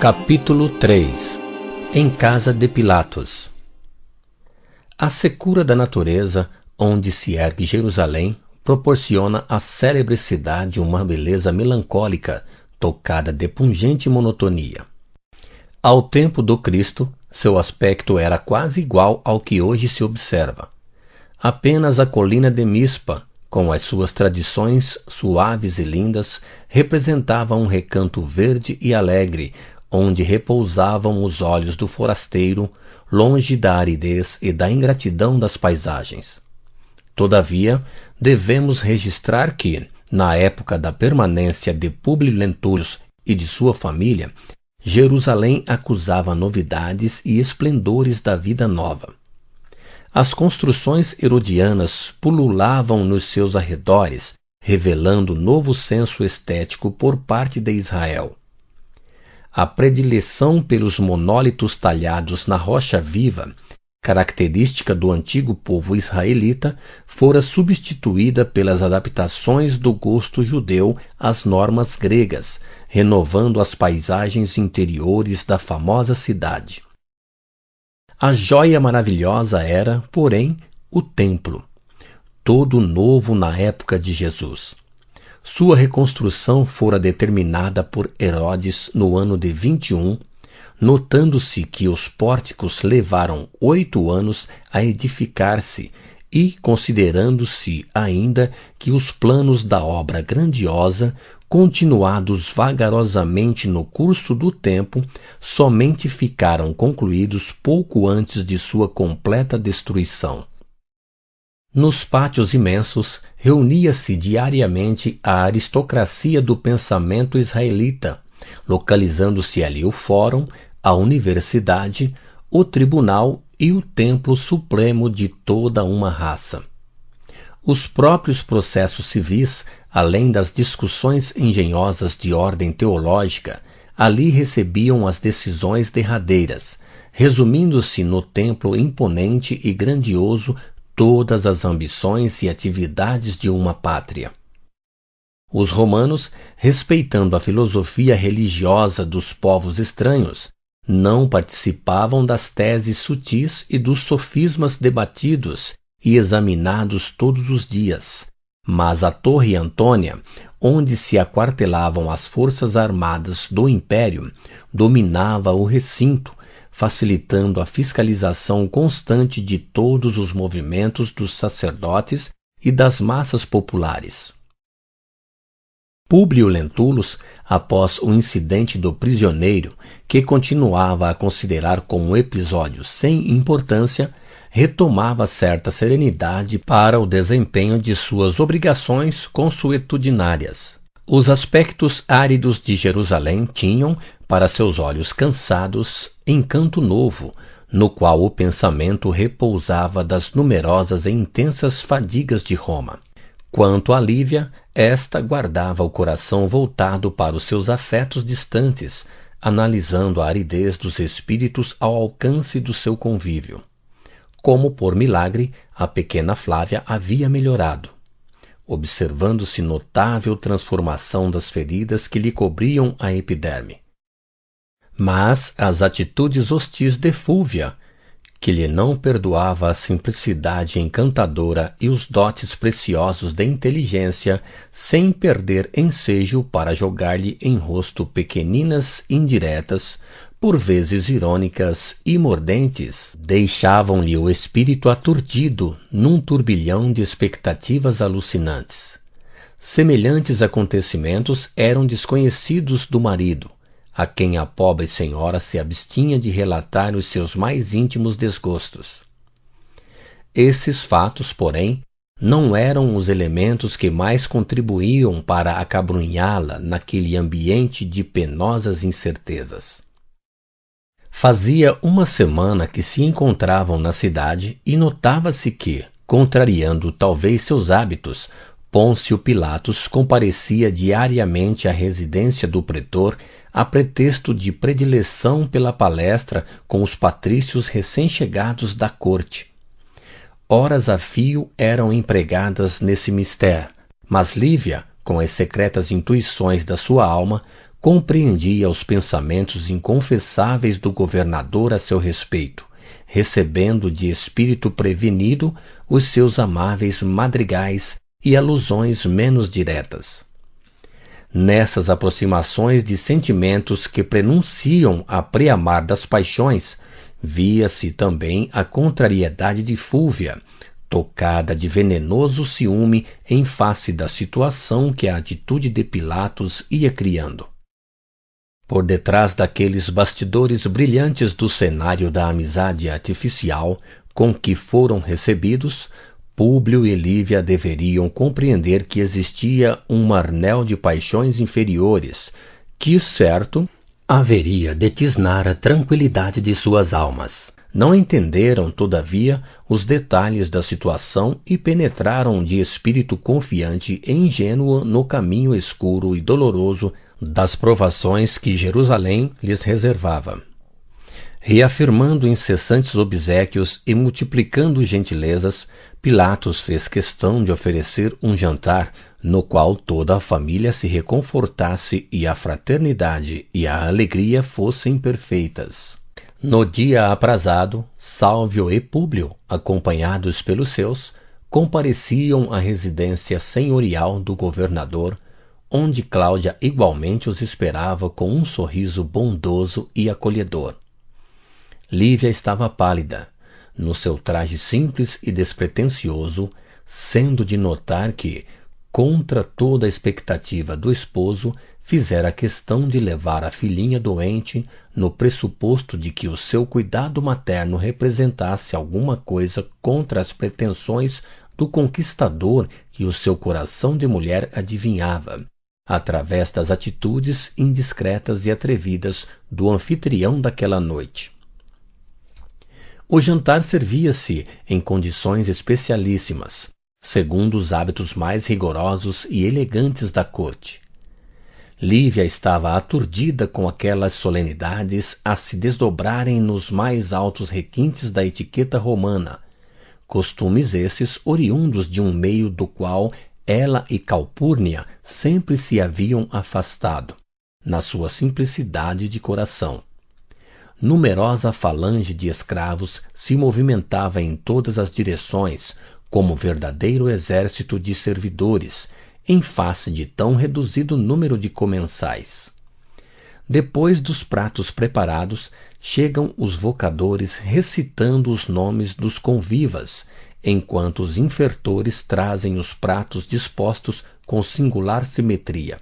Capítulo 3 Em casa de Pilatos. A secura da natureza, onde se ergue Jerusalém, proporciona à célebre cidade uma beleza melancólica, tocada de pungente monotonia. Ao tempo do Cristo, seu aspecto era quase igual ao que hoje se observa. Apenas a colina de Mispa, com as suas tradições suaves e lindas, representava um recanto verde e alegre, onde repousavam os olhos do forasteiro, longe da aridez e da ingratidão das paisagens. Todavia, devemos registrar que, na época da permanência de Públio Lentulus e de sua família, Jerusalém acusava novidades e esplendores da vida nova. As construções herodianas pululavam nos seus arredores, revelando novo senso estético por parte de Israel. A predileção pelos monólitos talhados na rocha viva, característica do antigo povo israelita, fora substituída pelas adaptações do gosto judeu às normas gregas, renovando as paisagens interiores da famosa cidade. A joia maravilhosa era, porém, o templo, todo novo na época de Jesus. Sua reconstrução fora determinada por Herodes no ano de 21, notando-se que os pórticos levaram 8 anos a edificar-se e considerando-se ainda que os planos da obra grandiosa, continuados vagarosamente no curso do tempo, somente ficaram concluídos pouco antes de sua completa destruição. Nos pátios imensos, reunia-se diariamente a aristocracia do pensamento israelita, localizando-se ali o Fórum, a Universidade, o Tribunal e o Templo Supremo de toda uma raça. Os próprios processos civis, além das discussões engenhosas de ordem teológica, ali recebiam as decisões derradeiras, resumindo-se no templo imponente e grandioso todas as ambições e atividades de uma pátria. Os romanos, respeitando a filosofia religiosa dos povos estranhos, não participavam das teses sutis e dos sofismas debatidos e examinados todos os dias, mas a Torre Antônia, onde se aquartelavam as forças armadas do Império, dominava o recinto, facilitando a fiscalização constante de todos os movimentos dos sacerdotes e das massas populares. Públio Lentulus, após o incidente do prisioneiro, que continuava a considerar como um episódio sem importância, retomava certa serenidade para o desempenho de suas obrigações consuetudinárias. Os aspectos áridos de Jerusalém tinham, para seus olhos cansados, encanto novo, no qual o pensamento repousava das numerosas e intensas fadigas de Roma. Quanto a Lívia, esta guardava o coração voltado para os seus afetos distantes, analisando a aridez dos espíritos ao alcance do seu convívio. Como por milagre, a pequena Flávia havia melhorado, observando-se notável transformação das feridas que lhe cobriam a epiderme. Mas as atitudes hostis de Fúvia, que lhe não perdoava a simplicidade encantadora e os dotes preciosos da inteligência, sem perder ensejo para jogar-lhe em rosto pequeninas indiretas, por vezes irônicas e mordentes, deixavam-lhe o espírito aturdido num turbilhão de expectativas alucinantes. Semelhantes acontecimentos eram desconhecidos do marido, a quem a pobre senhora se abstinha de relatar os seus mais íntimos desgostos. Esses fatos, porém, não eram os elementos que mais contribuíam para acabrunhá-la naquele ambiente de penosas incertezas. Fazia uma semana que se encontravam na cidade e notava-se que, contrariando talvez seus hábitos, Pôncio Pilatos comparecia diariamente à residência do pretor a pretexto de predileção pela palestra com os patrícios recém-chegados da corte. Horas a fio eram empregadas nesse mistério, mas Lívia, com as secretas intuições da sua alma, compreendia os pensamentos inconfessáveis do governador a seu respeito, recebendo de espírito prevenido os seus amáveis madrigais e alusões menos diretas. Nessas aproximações de sentimentos que prenunciam a preamar das paixões, via-se também a contrariedade de Fúlvia, tocada de venenoso ciúme em face da situação que a atitude de Pilatos ia criando. Por detrás daqueles bastidores brilhantes do cenário da amizade artificial com que foram recebidos, Públio e Lívia deveriam compreender que existia um marnel de paixões inferiores, que, certo, haveria de tisnar a tranquilidade de suas almas. Não entenderam, todavia, os detalhes da situação e penetraram de espírito confiante e ingênuo no caminho escuro e doloroso das provações que Jerusalém lhes reservava. Reafirmando incessantes obséquios e multiplicando gentilezas, Pilatos fez questão de oferecer um jantar no qual toda a família se reconfortasse e a fraternidade e a alegria fossem perfeitas. No dia aprazado, Sálvio e Públio, acompanhados pelos seus, compareciam à residência senhorial do governador, onde Cláudia igualmente os esperava com um sorriso bondoso e acolhedor. Lívia estava pálida, no seu traje simples e despretensioso, sendo de notar que, contra toda a expectativa do esposo, fizera questão de levar a filhinha doente no pressuposto de que o seu cuidado materno representasse alguma coisa contra as pretensões do conquistador que o seu coração de mulher adivinhava, através das atitudes indiscretas e atrevidas do anfitrião daquela noite. O jantar servia-se em condições especialíssimas, segundo os hábitos mais rigorosos e elegantes da corte. Lívia estava aturdida com aquelas solenidades a se desdobrarem nos mais altos requintes da etiqueta romana, costumes esses oriundos de um meio do qual ela e Calpurnia sempre se haviam afastado, na sua simplicidade de coração. Numerosa falange de escravos se movimentava em todas as direções, como verdadeiro exército de servidores, em face de tão reduzido número de comensais. Depois dos pratos preparados, chegam os vocadores recitando os nomes dos convivas, enquanto os infertores trazem os pratos dispostos com singular simetria.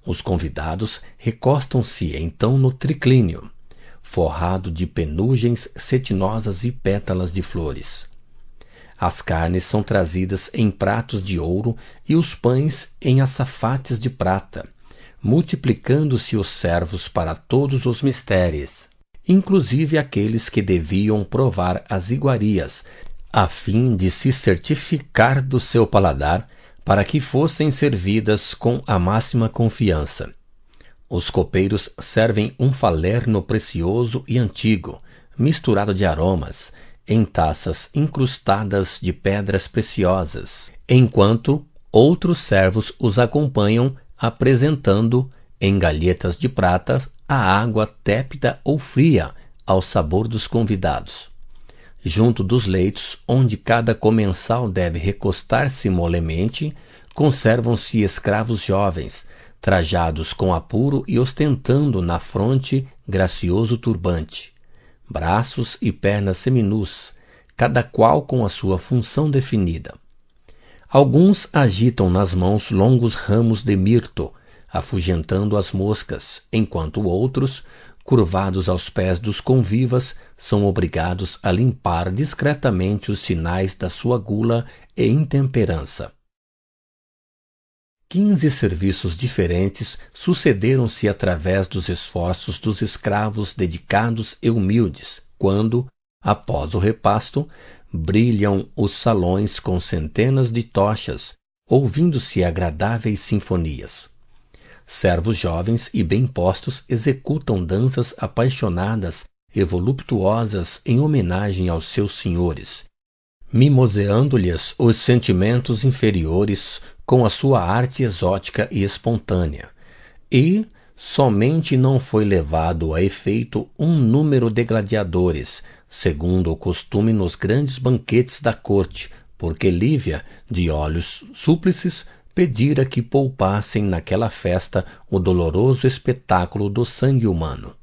Os convidados recostam-se então no triclínio, forrado de penugens cetinosas e pétalas de flores. As carnes são trazidas em pratos de ouro e os pães em açafates de prata, multiplicando-se os servos para todos os mistérios, inclusive aqueles que deviam provar as iguarias, a fim de se certificar do seu paladar, para que fossem servidas com a máxima confiança. Os copeiros servem um falerno precioso e antigo, misturado de aromas, em taças incrustadas de pedras preciosas, enquanto outros servos os acompanham apresentando, em galhetas de prata, a água tépida ou fria ao sabor dos convidados. Junto dos leitos, onde cada comensal deve recostar-se molemente, conservam-se escravos jovens, trajados com apuro e ostentando na fronte gracioso turbante, braços e pernas seminus, cada qual com a sua função definida. Alguns agitam nas mãos longos ramos de mirto, afugentando as moscas, enquanto outros, curvados aos pés dos convivas, são obrigados a limpar discretamente os sinais da sua gula e intemperança. 15 serviços diferentes sucederam-se através dos esforços dos escravos dedicados e humildes, quando, após o repasto, brilham os salões com centenas de tochas, ouvindo-se agradáveis sinfonias. Servos jovens e bem postos executam danças apaixonadas e voluptuosas em homenagem aos seus senhores, mimoseando-lhes os sentimentos inferiores com a sua arte exótica e espontânea, e somente não foi levado a efeito um número de gladiadores, segundo o costume nos grandes banquetes da corte, porque Lívia, de olhos súplices, pedira que poupassem naquela festa o doloroso espetáculo do sangue humano.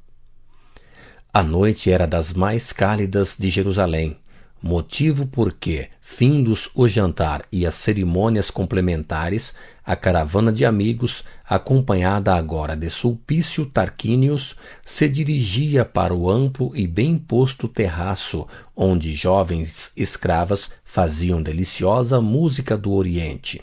A noite era das mais cálidas de Jerusalém, motivo porque, findos o jantar e as cerimônias complementares, a caravana de amigos, acompanhada agora de Sulpício Tarquínios, se dirigia para o amplo e bem posto terraço, onde jovens escravas faziam deliciosa música do Oriente.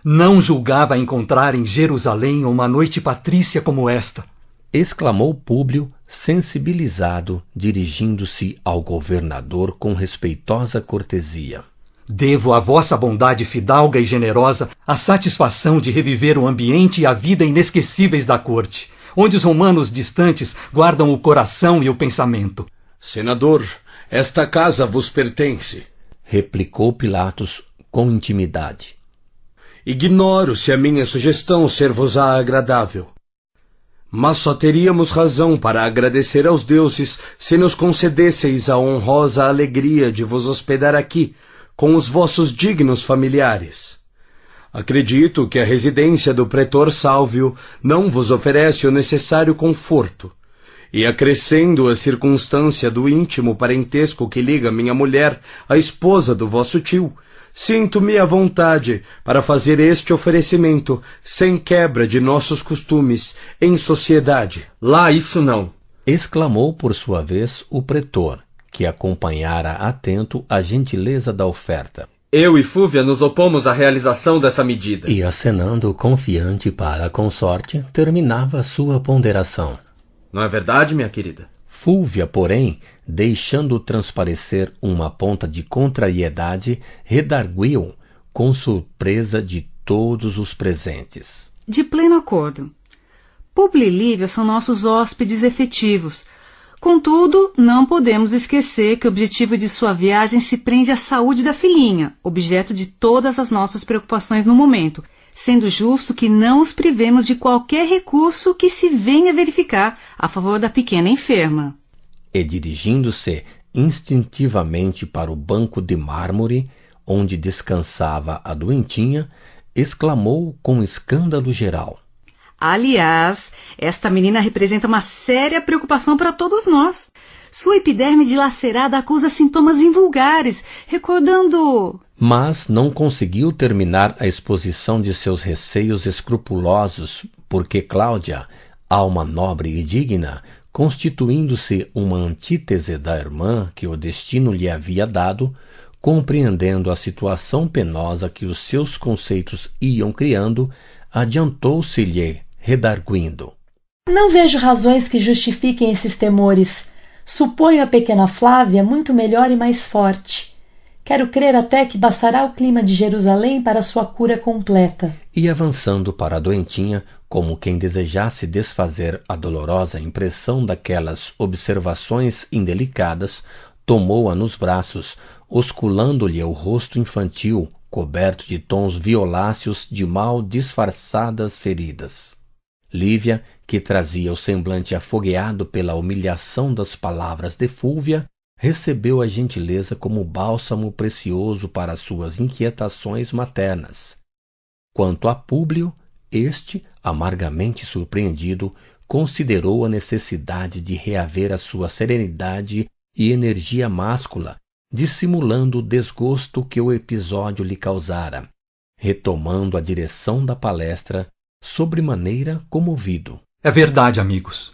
Não julgava encontrar em Jerusalém uma noite patrícia como esta, exclamou Públio, sensibilizado, dirigindo-se ao governador com respeitosa cortesia. Devo à vossa bondade fidalga e generosa a satisfação de reviver o ambiente e a vida inesquecíveis da corte, onde os romanos distantes guardam o coração e o pensamento. Senador, esta casa vos pertence, replicou Pilatos com intimidade. Ignoro se a minha sugestão ser-vos-á agradável. Mas só teríamos razão para agradecer aos deuses se nos concedesseis a honrosa alegria de vos hospedar aqui, com os vossos dignos familiares. Acredito que a residência do pretor Sálvio não vos oferece o necessário conforto, e acrescendo a circunstância do íntimo parentesco que liga minha mulher à esposa do vosso tio, sinto-me à vontade para fazer este oferecimento sem quebra de nossos costumes em sociedade. Lá isso não! Exclamou por sua vez o pretor, que acompanhara atento a gentileza da oferta. Eu e Fúvia nos opomos à realização dessa medida. E acenando confiante para a consorte, terminava sua ponderação. Não é verdade, minha querida? Fúvia, porém, deixando transparecer uma ponta de contrariedade, redarguiu com surpresa de todos os presentes. De pleno acordo. Públio e Lívia são nossos hóspedes efetivos. Contudo, não podemos esquecer que o objetivo de sua viagem se prende à saúde da filhinha, objeto de todas as nossas preocupações no momento, sendo justo que não os privemos de qualquer recurso que se venha verificar a favor da pequena enferma. E dirigindo-se instintivamente para o banco de mármore, onde descansava a doentinha, exclamou com escândalo geral. Aliás, esta menina representa uma séria preocupação para todos nós. Sua epiderme dilacerada acusa sintomas invulgares, recordando... Mas não conseguiu terminar a exposição de seus receios escrupulosos, porque Cláudia, alma nobre e digna, constituindo-se uma antítese da irmã que o destino lhe havia dado, compreendendo a situação penosa que os seus conceitos iam criando, adiantou-se-lhe, redarguindo. Não vejo razões que justifiquem esses temores. Suponho a pequena Flávia muito melhor e mais forte. Quero crer até que bastará o clima de Jerusalém para sua cura completa. E avançando para a doentinha, como quem desejasse desfazer a dolorosa impressão daquelas observações indelicadas, tomou-a nos braços, osculando-lhe o rosto infantil, coberto de tons violáceos de mal disfarçadas feridas. Lívia, que trazia o semblante afogueado pela humilhação das palavras de Fúvia, recebeu a gentileza como bálsamo precioso para suas inquietações maternas. Quanto a Públio, este, amargamente surpreendido, considerou a necessidade de reaver a sua serenidade e energia máscula, dissimulando o desgosto que o episódio lhe causara, retomando a direção da palestra, sobremaneira comovido. É verdade, amigos.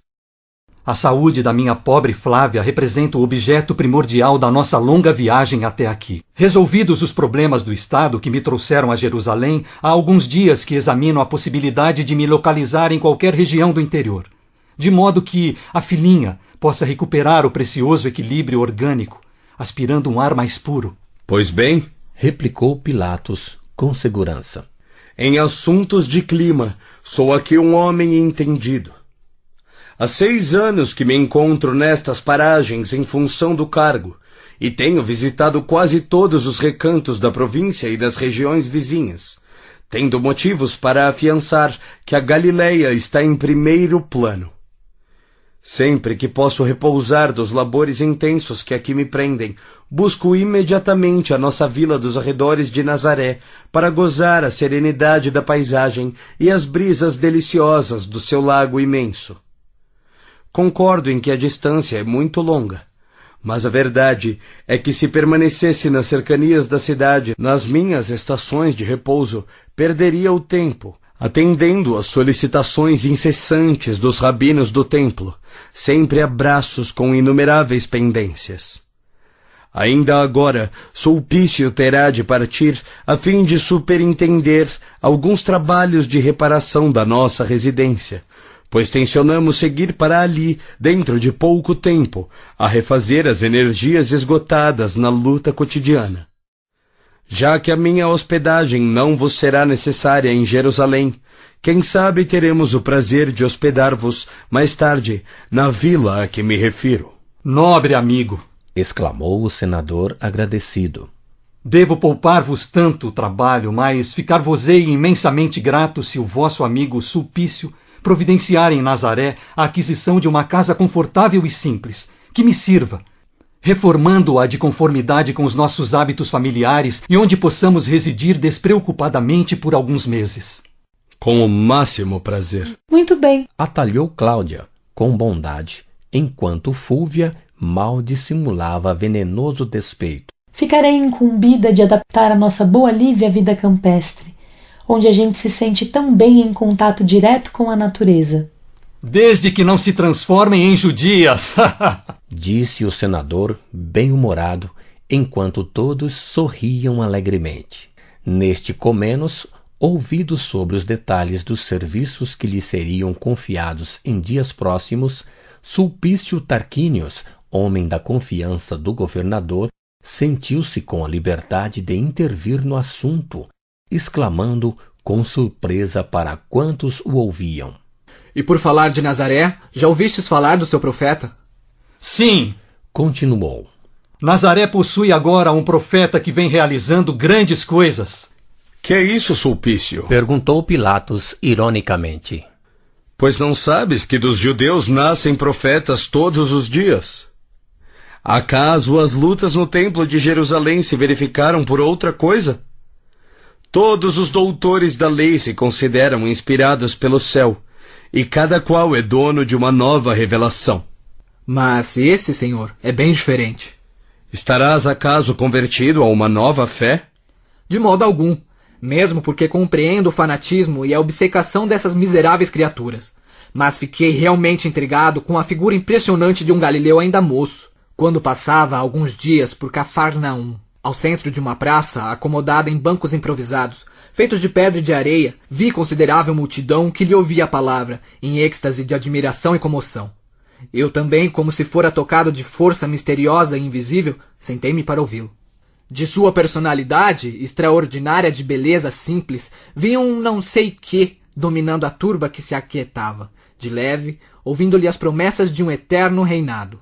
A saúde da minha pobre Flávia representa o objeto primordial da nossa longa viagem até aqui. Resolvidos os problemas do Estado que me trouxeram a Jerusalém, há alguns dias que examino a possibilidade de me localizar em qualquer região do interior, de modo que a filhinha possa recuperar o precioso equilíbrio orgânico, aspirando um ar mais puro. Pois bem, replicou Pilatos com segurança. Em assuntos de clima, sou aqui um homem entendido. Há 6 anos que me encontro nestas paragens em função do cargo, e tenho visitado quase todos os recantos da província e das regiões vizinhas, tendo motivos para afiançar que a Galileia está em primeiro plano. Sempre que posso repousar dos labores intensos que aqui me prendem, busco imediatamente a nossa vila dos arredores de Nazaré para gozar a serenidade da paisagem e as brisas deliciosas do seu lago imenso. Concordo em que a distância é muito longa, mas a verdade é que se permanecesse nas cercanias da cidade, nas minhas estações de repouso, perderia o tempo, atendendo às solicitações incessantes dos rabinos do templo, sempre a braços com inumeráveis pendências. Ainda agora, Sulpício terá de partir a fim de superintender alguns trabalhos de reparação da nossa residência, pois tencionamos seguir para ali, dentro de pouco tempo, a refazer as energias esgotadas na luta cotidiana. Já que a minha hospedagem não vos será necessária em Jerusalém, quem sabe teremos o prazer de hospedar-vos mais tarde na vila a que me refiro. Nobre amigo, exclamou o senador agradecido. Devo poupar-vos tanto trabalho, mas ficar-vos-ei imensamente grato se o vosso amigo Sulpício providenciar em Nazaré a aquisição de uma casa confortável e simples, que me sirva, reformando-a de conformidade com os nossos hábitos familiares e onde possamos residir despreocupadamente por alguns meses. Com o máximo prazer. Muito bem, Atalhou Cláudia, com bondade, enquanto Fúlvia mal dissimulava venenoso despeito. ficarei incumbida de adaptar a nossa boa Lívia à vida campestre, onde a gente se sente tão bem em contato direto com a natureza. Desde que não se transformem em judias. Disse o senador, bem-humorado, enquanto todos sorriam alegremente. Neste comenos, ouvido sobre os detalhes dos serviços que lhe seriam confiados em dias próximos, Sulpício Tarquínios, homem da confiança do governador, sentiu-se com a liberdade de intervir no assunto, exclamando com surpresa para quantos o ouviam: E por falar de Nazaré, já ouvistes falar do seu profeta? Sim, continuou. Nazaré possui agora um profeta que vem realizando grandes coisas. Que é isso, Sulpício? Perguntou Pilatos ironicamente. Pois não sabes que dos judeus nascem profetas todos os dias? Acaso as lutas no templo de Jerusalém se verificaram por outra coisa? Todos os doutores da lei se consideram inspirados pelo céu, e cada qual é dono de uma nova revelação. Mas esse, senhor, é bem diferente. Estarás acaso convertido a uma nova fé? De modo algum, mesmo porque compreendo o fanatismo e a obcecação dessas miseráveis criaturas. Mas fiquei realmente intrigado com a figura impressionante de um galileu ainda moço, quando passava há alguns dias por Cafarnaum. Ao centro de uma praça, acomodada em bancos improvisados, feitos de pedra e de areia, vi considerável multidão que lhe ouvia a palavra, em êxtase de admiração e comoção. Eu também, como se fora tocado de força misteriosa e invisível, sentei-me para ouvi-lo. De sua personalidade, extraordinária de beleza simples, vinha um não sei que dominando a turba que se aquietava, de leve, ouvindo-lhe as promessas de um eterno reinado.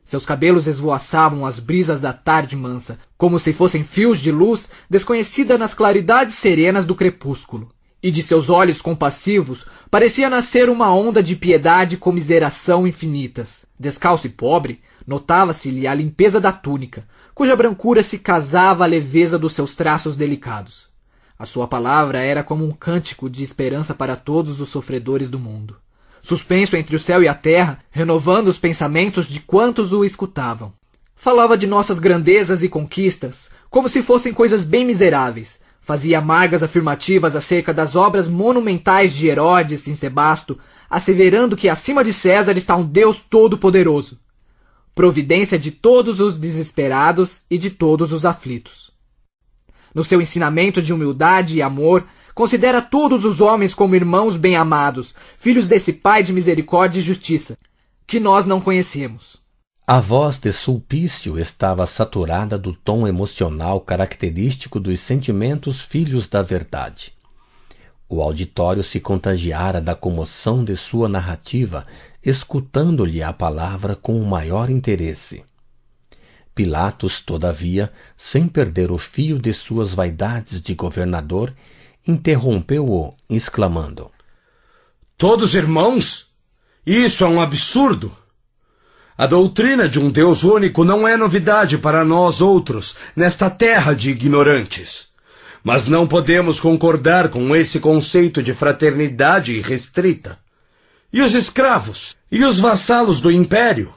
Seus cabelos esvoaçavam as brisas da tarde mansa, como se fossem fios de luz desconhecida nas claridades serenas do crepúsculo. E de seus olhos compassivos parecia nascer uma onda de piedade e comiseração infinitas. Descalço e pobre, notava-se-lhe a limpeza da túnica, cuja brancura se casava à leveza dos seus traços delicados. A sua palavra era como um cântico de esperança para todos os sofredores do mundo. Suspenso entre o céu e a terra, renovando os pensamentos de quantos o escutavam. Falava de nossas grandezas e conquistas, como se fossem coisas bem miseráveis. Fazia amargas afirmativas acerca das obras monumentais de Herodes em Sebasto, asseverando que acima de César está um Deus todo-poderoso, providência de todos os desesperados e de todos os aflitos. No seu ensinamento de humildade e amor, considera todos os homens como irmãos bem-amados, filhos desse Pai de misericórdia e justiça, que nós não conhecemos. A voz de Sulpício estava saturada do tom emocional característico dos sentimentos filhos da verdade. O auditório se contagiara da comoção de sua narrativa, escutando-lhe a palavra com o maior interesse. Pilatos, todavia, sem perder o fio de suas vaidades de governador, interrompeu-o, exclamando: Todos irmãos? Isso é um absurdo! A doutrina de um Deus único não é novidade para nós outros, nesta terra de ignorantes. Mas não podemos concordar com esse conceito de fraternidade irrestrita. E os escravos? E os vassalos do império?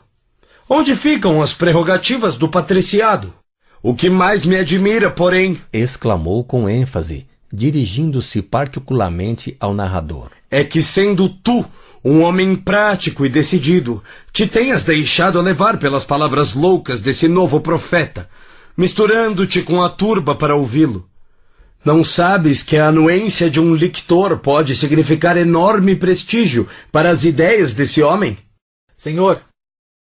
Onde ficam as prerrogativas do patriciado? O que mais me admira, porém, exclamou com ênfase, dirigindo-se particularmente ao narrador, é que, sendo tu um homem prático e decidido, te tenhas deixado levar pelas palavras loucas desse novo profeta, misturando-te com a turba para ouvi-lo. Não sabes que a anuência de um lictor pode significar enorme prestígio para as ideias desse homem? Senhor,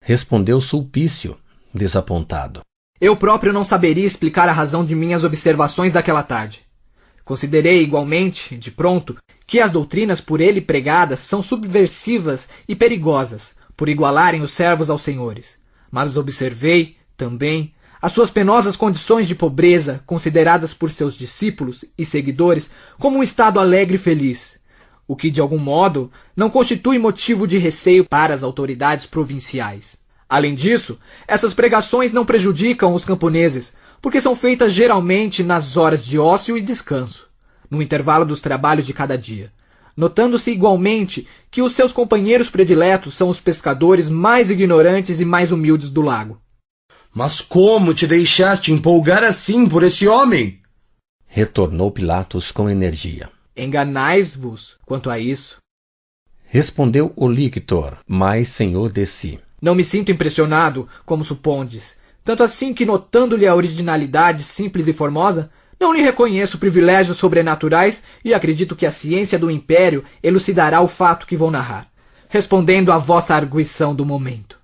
respondeu Sulpício, desapontado, eu próprio não saberia explicar a razão de minhas observações daquela tarde. Considerei igualmente, de pronto, que as doutrinas por ele pregadas são subversivas e perigosas, por igualarem os servos aos senhores. Mas observei, também, as suas penosas condições de pobreza, consideradas por seus discípulos e seguidores como um estado alegre e feliz, o que, de algum modo, não constitui motivo de receio para as autoridades provinciais. Além disso, essas pregações não prejudicam os camponeses, porque são feitas geralmente nas horas de ócio e descanso, no intervalo dos trabalhos de cada dia, notando-se igualmente que os seus companheiros prediletos são os pescadores mais ignorantes e mais humildes do lago. Mas como te deixaste empolgar assim por esse homem? Retornou Pilatos com energia. Enganais-vos quanto a isso. Respondeu o lictor, mais senhor de si. Não me sinto impressionado, como supondes, tanto assim que, notando-lhe a originalidade simples e formosa, não lhe reconheço privilégios sobrenaturais e acredito que a ciência do império elucidará o fato que vou narrar, respondendo à vossa arguição do momento.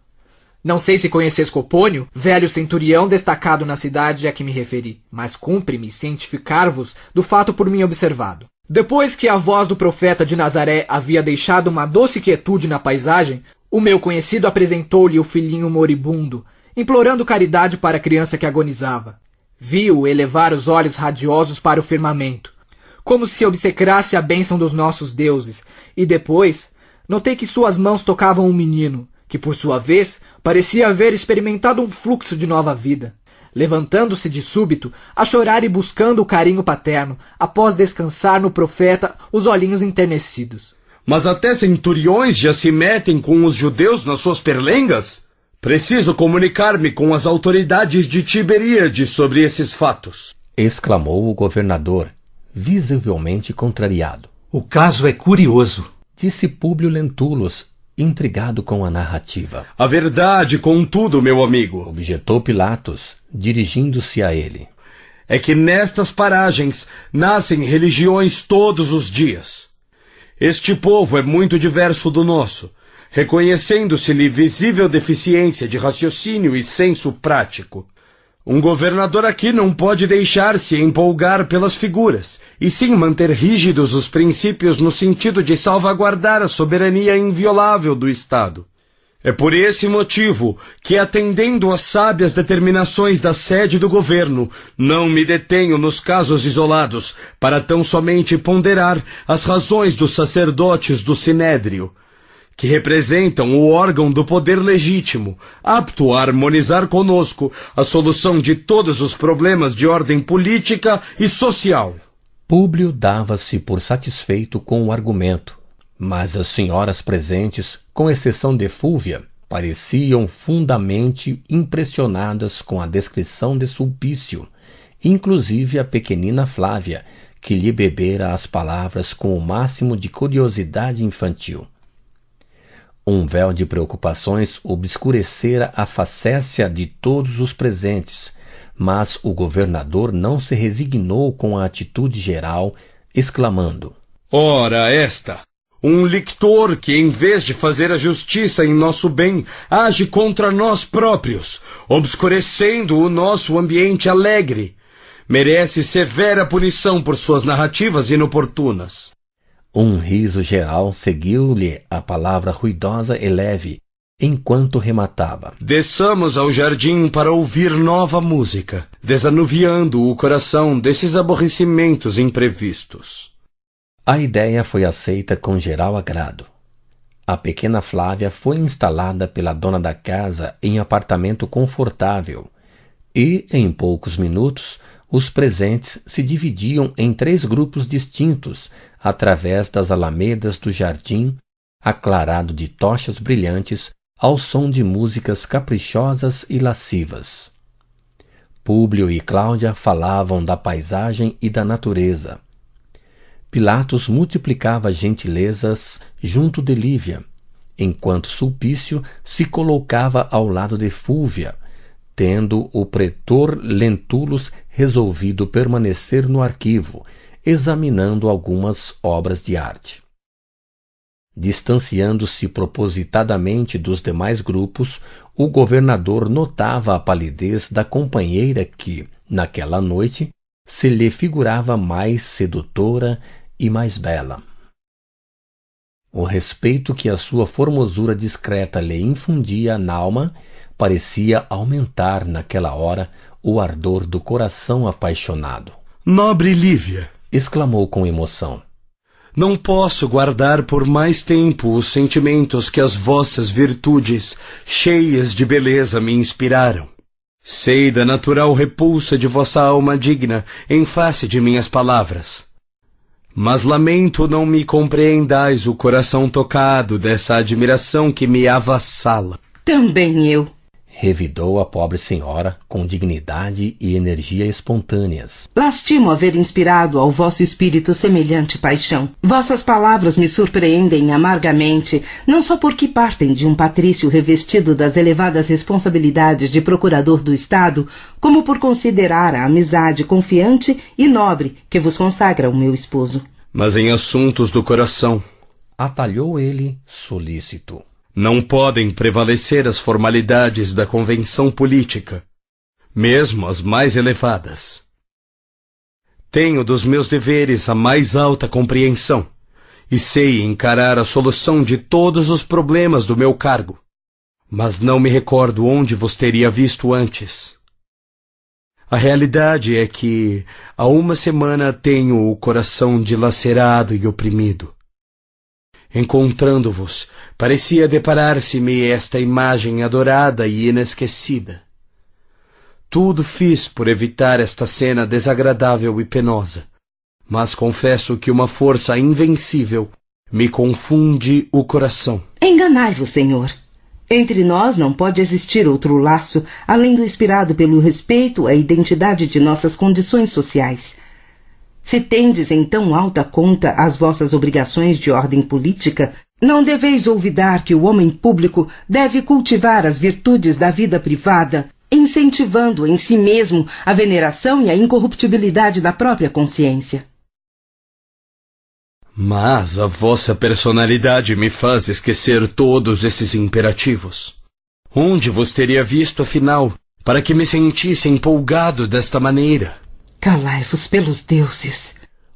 Não sei se conheceis Copônio, velho centurião destacado na cidade a que me referi, mas cumpre-me cientificar-vos do fato por mim observado. Depois que a voz do profeta de Nazaré havia deixado uma doce quietude na paisagem, o meu conhecido apresentou-lhe o filhinho moribundo, implorando caridade para a criança que agonizava. Vi-o elevar os olhos radiosos para o firmamento, como se obsecrasse a bênção dos nossos deuses, e depois notei que suas mãos tocavam um menino, que por sua vez parecia haver experimentado um fluxo de nova vida, levantando-se de súbito, a chorar e buscando o carinho paterno, após descansar no profeta os olhinhos enternecidos. Mas até centuriões já se metem com os judeus nas suas perlengas? Preciso comunicar-me com as autoridades de Tiberíades sobre esses fatos, exclamou o governador, visivelmente contrariado. O caso é curioso, disse Públio Lentulus, intrigado com a narrativa. A verdade, contudo, meu amigo, objetou Pilatos, dirigindo-se a ele, é que nestas paragens nascem religiões todos os dias. Este povo é muito diverso do nosso, reconhecendo-se-lhe visível deficiência de raciocínio e senso prático. Um governador aqui não pode deixar-se empolgar pelas figuras, e sim manter rígidos os princípios no sentido de salvaguardar a soberania inviolável do Estado. É por esse motivo que, atendendo às sábias determinações da sede do governo, não me detenho nos casos isolados, para tão somente ponderar as razões dos sacerdotes do Sinédrio, que representam o órgão do poder legítimo, apto a harmonizar conosco a solução de todos os problemas de ordem política e social. Públio dava-se por satisfeito com o argumento, mas as senhoras presentes, com exceção de Fúvia, pareciam fundamente impressionadas com a descrição de Sulpício, inclusive a pequenina Flávia, que lhe bebera as palavras com o máximo de curiosidade infantil. Um véu de preocupações obscurecera a facécia de todos os presentes, mas o governador não se resignou com a atitude geral, exclamando: Ora esta! Um lictor que, em vez de fazer a justiça em nosso bem, age contra nós próprios, obscurecendo o nosso ambiente alegre. Merece severa punição por suas narrativas inoportunas. Um riso geral seguiu-lhe a palavra ruidosa e leve, enquanto rematava: Desçamos ao jardim para ouvir nova música, desanuviando o coração desses aborrecimentos imprevistos. A ideia foi aceita com geral agrado. A pequena Flávia foi instalada pela dona da casa em apartamento confortável e, em poucos minutos, os presentes se dividiam em 3 grupos distintos através das alamedas do jardim, aclarado de tochas brilhantes ao som de músicas caprichosas e lascivas. Públio e Cláudia falavam da paisagem e da natureza. Pilatos multiplicava gentilezas junto de Lívia, enquanto Sulpício se colocava ao lado de Fúlvia, tendo o pretor Lentulus resolvido permanecer no arquivo, examinando algumas obras de arte. Distanciando-se propositadamente dos demais grupos, o governador notava a palidez da companheira que, naquela noite, se lhe figurava mais sedutora e mais bela. O respeito que a sua formosura discreta lhe infundia n'alma parecia aumentar naquela hora o ardor do coração apaixonado. Nobre Lívia, exclamou com emoção, não posso guardar por mais tempo os sentimentos que as vossas virtudes, cheias de beleza, me inspiraram. Sei da natural repulsa de vossa alma digna em face de minhas palavras. Mas lamento não me compreendais o coração tocado dessa admiração que me avassala. Também eu, revidou a pobre senhora com dignidade e energia espontâneas. Lastimo haver inspirado ao vosso espírito semelhante paixão. Vossas palavras me surpreendem amargamente, não só porque partem de um patrício revestido das elevadas responsabilidades de procurador do Estado, como por considerar a amizade confiante e nobre que vos consagra o meu esposo. Mas em assuntos do coração, atalhou ele solícito, não podem prevalecer as formalidades da convenção política, mesmo as mais elevadas. Tenho dos meus deveres a mais alta compreensão, e sei encarar a solução de todos os problemas do meu cargo, mas não me recordo onde vos teria visto antes. A realidade é que, há uma semana tenho o coração dilacerado e oprimido. Encontrando-vos, parecia deparar-se-me esta imagem adorada e inesquecida. Tudo fiz por evitar esta cena desagradável e penosa, mas confesso que uma força invencível me confunde o coração. Enganai-vos, senhor. Entre nós não pode existir outro laço, além do inspirado pelo respeito à identidade de nossas condições sociais. Se tendes em tão alta conta as vossas obrigações de ordem política, não deveis olvidar que o homem público deve cultivar as virtudes da vida privada, incentivando em si mesmo a veneração e a incorruptibilidade da própria consciência. Mas a vossa personalidade me faz esquecer todos esses imperativos. Onde vos teria visto, afinal, para que me sentisse empolgado desta maneira? Calai-vos pelos deuses,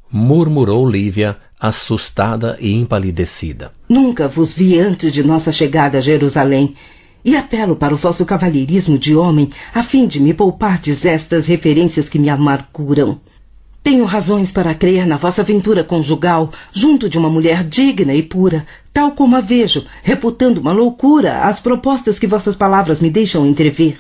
murmurou Lívia, assustada e empalidecida. Nunca vos vi antes de nossa chegada a Jerusalém, e apelo para o vosso cavalheirismo de homem, a fim de me poupardes estas referências que me amarguram. Tenho razões para crer na vossa aventura conjugal, junto de uma mulher digna e pura, tal como a vejo, reputando uma loucura as propostas que vossas palavras me deixam entrever.